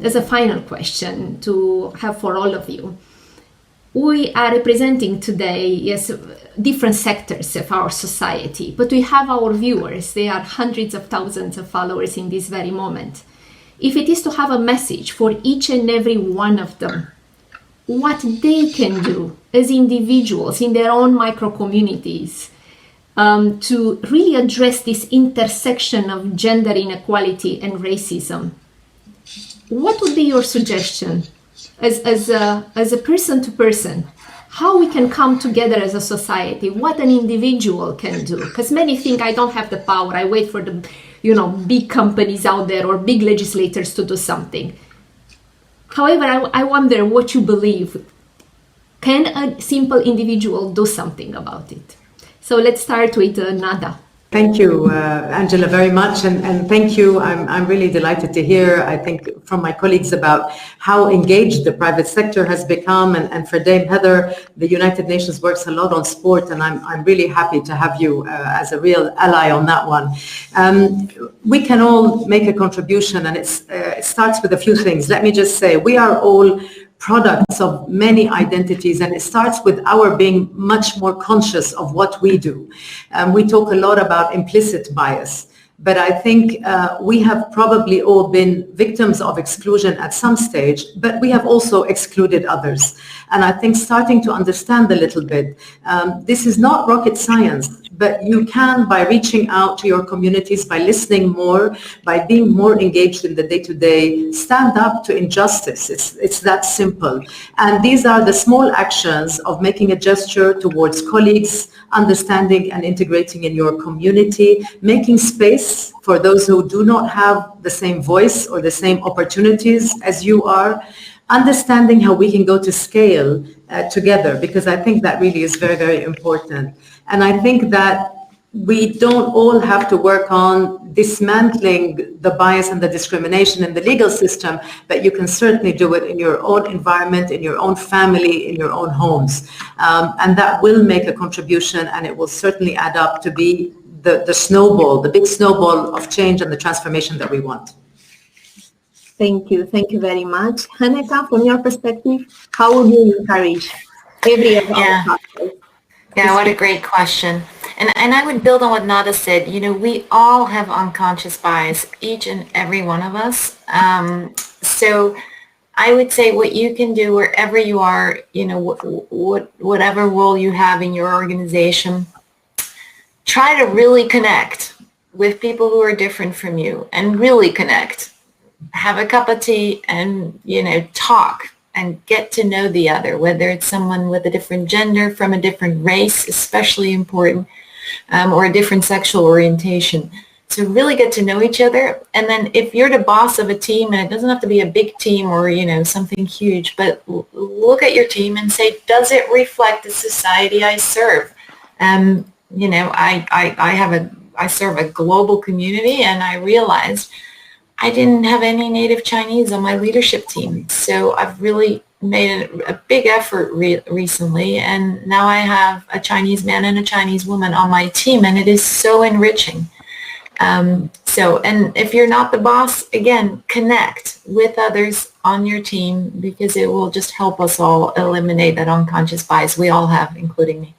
as a final question to have for all of you. We are representing today, yes, different sectors of our society, but we have our viewers. They are hundreds of thousands of followers in this very moment. If it is to have a message for each and every one of them, what they can do as individuals in their own micro communities to really address this intersection of gender inequality and racism, what would be your suggestion? As a person to person, how we can come together as a society, what an individual can do. Because many think, I don't have the power, I wait for the big companies out there or big legislators to do something. However, I wonder what you believe. Can a simple individual do something about it? So let's start with Nada. Thank you, Angela, very much. And thank you. I'm really delighted to hear, I think, from my colleagues about how engaged the private sector has become. And for Dame Heather, the United Nations works a lot on sport, and I'm really happy to have you as a real ally on that one. We can all make a contribution, and it starts with a few things. Let me just say, we are all products of many identities, and it starts with our being much more conscious of what we do. We talk a lot about implicit bias, but I think we have probably all been victims of exclusion at some stage, but we have also excluded others. And I think starting to understand a little bit, this is not rocket science, but you can, by reaching out to your communities, by listening more, by being more engaged in the day-to-day, stand up to injustice. It's that simple. And these are the small actions of making a gesture towards colleagues, understanding and integrating in your community, making space for those who do not have the same voice or the same opportunities as you are, understanding how we can go to scale together, because I think that really is very, very important. And I think that we don't all have to work on dismantling the bias and the discrimination in the legal system, but you can certainly do it in your own environment, in your own family, in your own homes. And that will make a contribution, and it will certainly add up to be the snowball, the big snowball of change and the transformation that we want. Thank you very much. Hanneke, from your perspective, how would you encourage every of our partners? Yeah, what a great question. And I would build on what Nada said. We all have unconscious bias, each and every one of us. So I would say what you can do wherever you are, whatever role you have in your organization, try to really connect with people who are different from you and really connect. Have a cup of tea and, talk and get to know the other, whether it's someone with a different gender, from a different race, especially important, or a different sexual orientation. So really get to know each other. And then if you're the boss of a team, and it doesn't have to be a big team or, something huge, but look at your team and say, does it reflect the society I serve? I serve a global community, and I realized I didn't have any native Chinese on my leadership team. So I've really made a big effort recently, and now I have a Chinese man and a Chinese woman on my team, and it is so enriching. And if you're not the boss, again, connect with others on your team, because it will just help us all eliminate that unconscious bias we all have, including me.